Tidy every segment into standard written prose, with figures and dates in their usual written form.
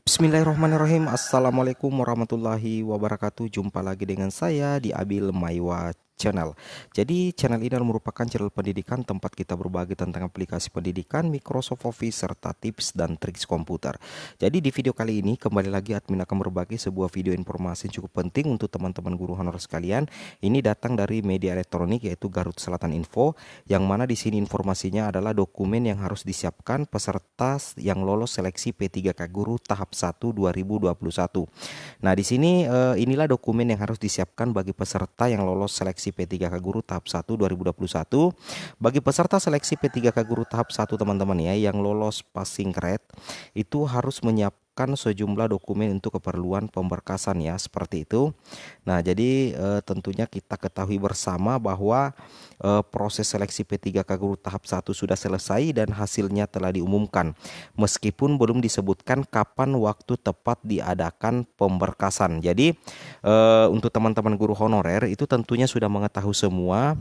Bismillahirrahmanirrahim. Assalamualaikum warahmatullahi wabarakatuh. Jumpa lagi dengan saya di Abil Maiwa Channel. Jadi channel ini adalah merupakan channel pendidikan tempat kita berbagi tentang aplikasi pendidikan, Microsoft Office, serta tips dan trik komputer. Jadi di video kali ini kembali lagi admin akan berbagi sebuah video informasi yang cukup penting untuk teman-teman guru honor sekalian. Ini datang dari media elektronik yaitu Garut Selatan Info, yang mana di sini informasinya adalah dokumen yang harus disiapkan peserta yang lolos seleksi P3K Guru tahap 1 2021. Nah, di sini inilah dokumen yang harus disiapkan bagi peserta yang lolos seleksi P3K Guru tahap 1 2021. Bagi peserta seleksi P3K Guru tahap 1 teman-teman ya yang lolos passing grade itu harus menyiapkan sejumlah dokumen untuk keperluan pemberkasan ya, seperti itu. Nah, jadi tentunya kita ketahui bersama bahwa proses seleksi P3K Guru tahap 1 sudah selesai dan hasilnya telah diumumkan. Meskipun belum disebutkan kapan waktu tepat diadakan pemberkasan. Jadi untuk teman-teman guru honorer itu tentunya sudah mengetahui semua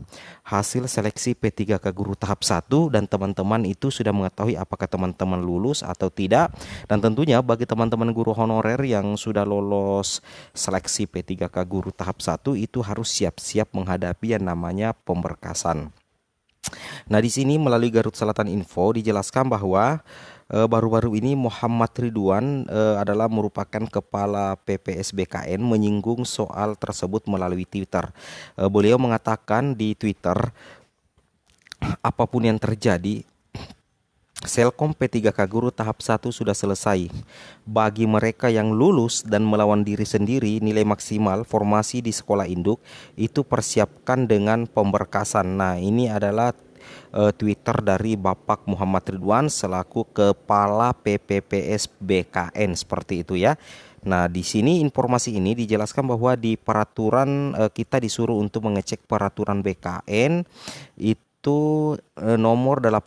hasil seleksi P3K Guru tahap 1 dan teman-teman itu sudah mengetahui apakah teman-teman lulus atau tidak. Dan tentunya bagi teman-teman guru honorer yang sudah lolos seleksi P3K Guru tahap 1 itu harus siap-siap menghadapi yang namanya pemberkasan. Nah, di sini melalui Garut Selatan Info dijelaskan bahwa baru-baru ini Muhammad Ridwan adalah merupakan kepala PPSBKN menyinggung soal tersebut melalui Twitter. Beliau mengatakan di Twitter, apapun yang terjadi, Selkom P3K Guru tahap 1 sudah selesai. Bagi mereka yang lulus dan melawan diri sendiri, nilai maksimal formasi di sekolah induk itu persiapkan dengan pemberkasan. Nah, ini adalah Twitter dari Bapak Muhammad Ridwan selaku Kepala PPPS BKN, seperti itu ya. Nah, di sini informasi ini dijelaskan bahwa di peraturan kita disuruh untuk mengecek peraturan BKN itu nomor 18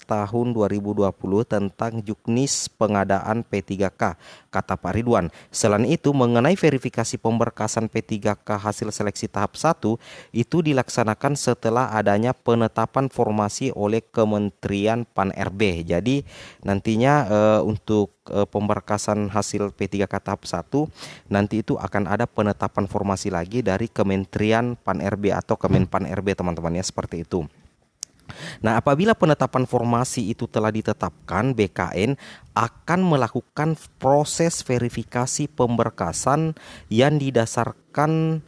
tahun 2020 tentang juknis pengadaan P3K, kata Pak Ridwan. Selain itu, mengenai verifikasi pemberkasan P3K hasil seleksi tahap 1 itu dilaksanakan setelah adanya penetapan formasi oleh Kementerian Pan-RB. Jadi nantinya untuk pemberkasan hasil P3K tahap 1 nanti itu akan ada penetapan formasi lagi dari Kementerian Pan-RB atau Kemenpan RB teman-teman ya, seperti itu. Nah, apabila penetapan formasi itu telah ditetapkan, BKN akan melakukan proses verifikasi pemberkasan yang didasarkan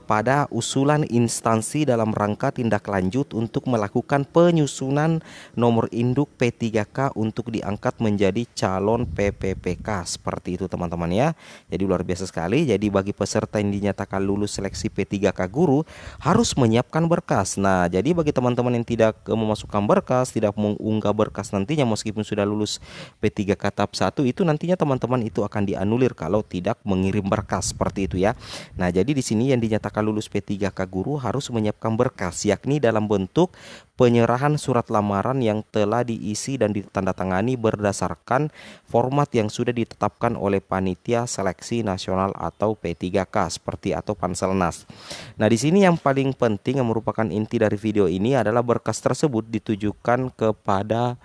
pada usulan instansi dalam rangka tindak lanjut untuk melakukan penyusunan nomor induk P3K untuk diangkat menjadi calon PPPK, seperti itu teman-teman ya. Jadi luar biasa sekali. Jadi bagi peserta yang dinyatakan lulus seleksi P3K Guru harus menyiapkan berkas. Nah, jadi bagi teman-teman yang tidak memasukkan berkas, tidak mengunggah berkas nantinya meskipun sudah lulus P3K tahap 1 itu nantinya teman-teman itu akan dianulir kalau tidak mengirim berkas, seperti itu ya. Nah, jadi di sini yang dinyatakan lulus P3K Guru harus menyiapkan berkas, yakni dalam bentuk penyerahan surat lamaran yang telah diisi dan ditandatangani berdasarkan format yang sudah ditetapkan oleh Panitia Seleksi Nasional atau P3K seperti atau Panselnas. Nah, di sini yang paling penting yang merupakan inti dari video ini adalah berkas tersebut ditujukan kepada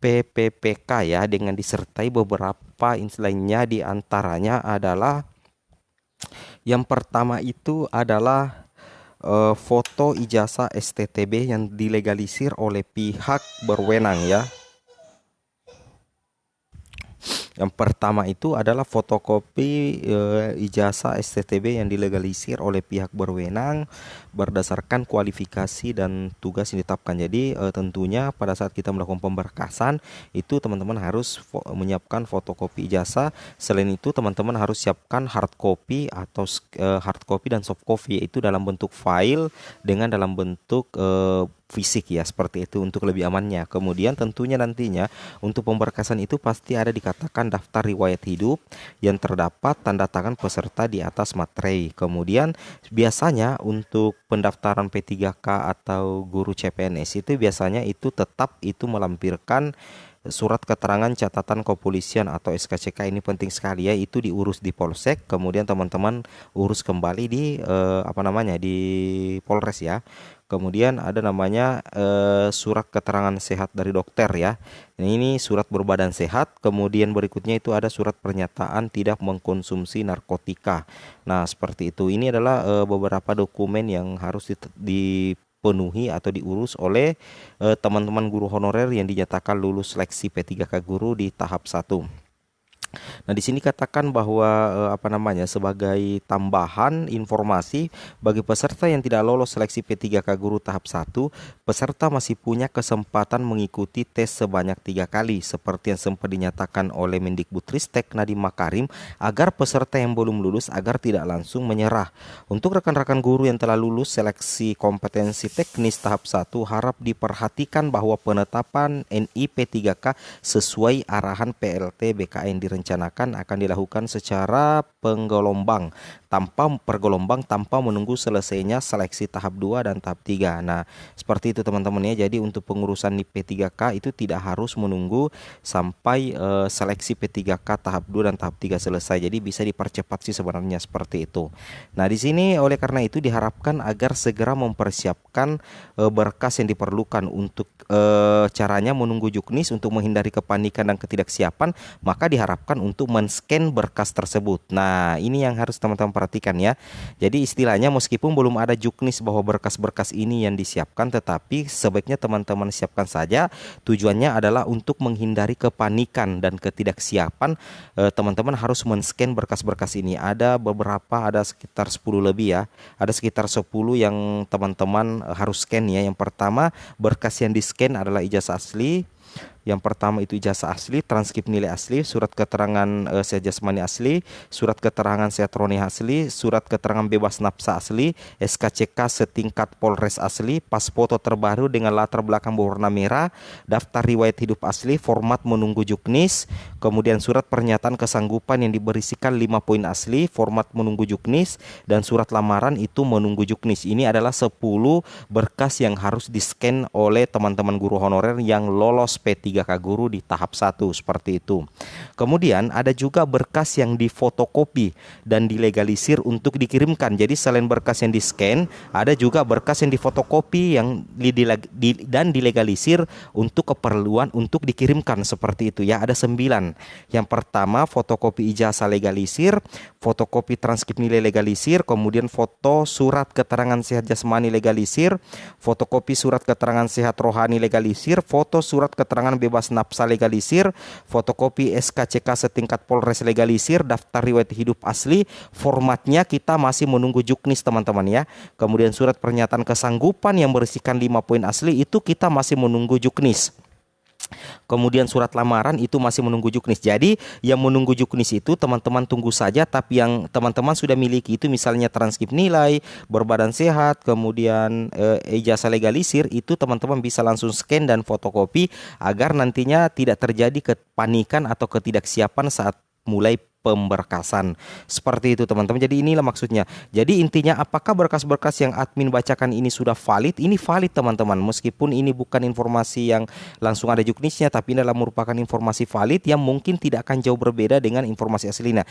PPPK ya, dengan disertai beberapa lainnya, di antaranya adalah yang pertama itu adalah foto ijazah STTB yang dilegalisir oleh pihak berwenang ya. Yang pertama itu adalah fotokopi ijazah STTB yang dilegalisir oleh pihak berwenang berdasarkan kualifikasi dan tugas yang ditetapkan. Jadi tentunya pada saat kita melakukan pemberkasan itu teman-teman harus menyiapkan fotokopi ijazah. Selain itu teman-teman harus siapkan hard copy atau hard copy dan soft copy, yaitu dalam bentuk file dengan dalam bentuk fisik ya, seperti itu untuk lebih amannya. Kemudian tentunya nantinya untuk pemberkasan itu pasti ada dikatakan daftar riwayat hidup yang terdapat tanda tangan peserta di atas materai. Kemudian biasanya untuk pendaftaran P3K atau guru CPNS itu biasanya itu tetap itu melampirkan surat keterangan catatan kepolisian atau SKCK. Ini penting sekali ya, itu diurus di Polsek, kemudian teman-teman urus kembali di di Polres ya. Kemudian ada namanya surat keterangan sehat dari dokter ya. Ini surat berbadan sehat. Kemudian berikutnya itu ada surat pernyataan tidak mengkonsumsi narkotika. Nah, seperti itu. Ini adalah beberapa dokumen yang harus dipenuhi atau diurus oleh teman-teman guru honorer yang dinyatakan lulus seleksi P3K guru di tahap 1. Nah, di sini katakan bahwa sebagai tambahan informasi bagi peserta yang tidak lolos seleksi P3K guru tahap 1, peserta masih punya kesempatan mengikuti tes sebanyak 3 kali seperti yang sempat dinyatakan oleh Mendikbudristek Nadiem Makarim agar peserta yang belum lulus agar tidak langsung menyerah. Untuk rekan-rekan guru yang telah lulus seleksi kompetensi teknis tahap 1 harap diperhatikan bahwa penetapan NI P3K sesuai arahan PLT BKN direncanakan akan dilakukan secara pergelombang tanpa menunggu selesainya seleksi tahap 2 dan tahap 3. Nah, seperti itu teman-teman ya. Jadi untuk pengurusan di P3K itu tidak harus menunggu sampai seleksi P3K tahap 2 dan tahap 3 selesai. Jadi bisa dipercepat sih sebenarnya seperti itu. Nah, di sini oleh karena itu diharapkan agar segera mempersiapkan berkas yang diperlukan untuk caranya menunggu juknis untuk menghindari kepanikan dan ketidaksiapan, maka diharapkan untuk men-scan berkas tersebut. Nah, ini yang harus teman-teman perhatikan ya. Jadi istilahnya meskipun belum ada juknis bahwa berkas-berkas ini yang disiapkan, tetapi sebaiknya teman-teman siapkan saja. Tujuannya adalah untuk menghindari kepanikan dan ketidaksiapan. Teman-teman harus men-scan berkas-berkas ini. Ada sekitar 10 lebih ya. Ada sekitar 10 yang teman-teman harus scan ya. Yang pertama, berkas yang di-scan adalah ijazah asli. Yang pertama itu ijazah asli, transkrip nilai asli, surat keterangan sehat jasmani asli, surat keterangan sehat rohani asli, surat keterangan bebas nafsa asli, SKCK setingkat Polres asli, pas foto terbaru dengan latar belakang berwarna merah, daftar riwayat hidup asli, format menunggu juknis, kemudian surat pernyataan kesanggupan yang diberisikan 5 poin asli, format menunggu juknis, dan surat lamaran itu menunggu juknis. Ini adalah 10 berkas yang harus di-scan oleh teman-teman guru honorer yang lolos P3K guru di tahap 1 seperti itu. Kemudian ada juga berkas yang difotokopi dan dilegalisir untuk dikirimkan. Jadi selain berkas yang di-scan, ada juga berkas yang difotokopi yang dan dilegalisir untuk keperluan untuk dikirimkan seperti itu ya. Ada 9. Yang pertama fotokopi ijazah legalisir, fotokopi transkrip nilai legalisir, kemudian foto surat keterangan sehat jasmani legalisir, fotokopi surat keterangan sehat rohani legalisir, foto surat keterangan bebas nafsa legalisir, fotokopi SKCK setingkat Polres legalisir, daftar riwayat hidup asli. Formatnya kita masih menunggu juknis teman-teman ya. Kemudian surat pernyataan kesanggupan yang berisikan 5 poin asli itu kita masih menunggu juknis. Kemudian surat lamaran itu masih menunggu juknis. Jadi yang menunggu juknis itu teman-teman tunggu saja, tapi yang teman-teman sudah miliki itu misalnya transkrip nilai, berbadan sehat, kemudian ijazah legalisir, itu teman-teman bisa langsung scan dan fotokopi agar nantinya tidak terjadi kepanikan atau ketidaksiapan saat mulai pemberkasan. Seperti itu teman-teman. Jadi inilah maksudnya. Jadi intinya apakah berkas-berkas yang admin bacakan ini sudah valid? Ini valid teman-teman. Meskipun ini bukan informasi yang langsung ada juknisnya, tapi ini adalah merupakan informasi valid yang mungkin tidak akan jauh berbeda dengan informasi aslinya.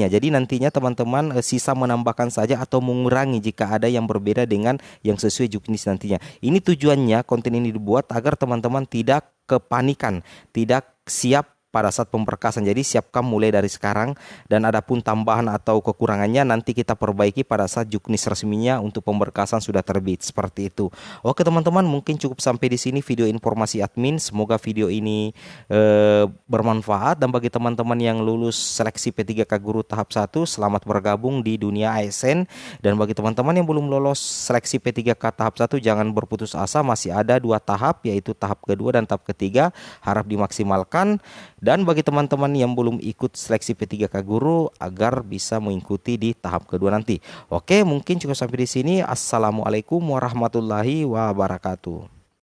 Jadi nantinya teman-teman sisa menambahkan saja atau mengurangi jika ada yang berbeda dengan yang sesuai juknis nantinya. Ini tujuannya konten ini dibuat agar teman-teman tidak kepanikan, tidak siap pada saat pemberkasan. Jadi siapkan mulai dari sekarang, dan adapun tambahan atau kekurangannya nanti kita perbaiki pada saat juknis resminya untuk pemberkasan sudah terbit. Seperti itu. Oke teman-teman, mungkin cukup sampai di sini video informasi admin. Semoga video ini bermanfaat, dan bagi teman-teman yang lulus seleksi P3K guru tahap 1, selamat bergabung di dunia ASN. Dan bagi teman-teman yang belum lolos seleksi P3K tahap 1, jangan berputus asa, masih ada 2 tahap, yaitu tahap kedua dan tahap ketiga, harap dimaksimalkan. Dan bagi teman-teman yang belum ikut seleksi P3K guru agar bisa mengikuti di tahap kedua nanti. Oke, mungkin cukup sampai di sini. Assalamualaikum warahmatullahi wabarakatuh.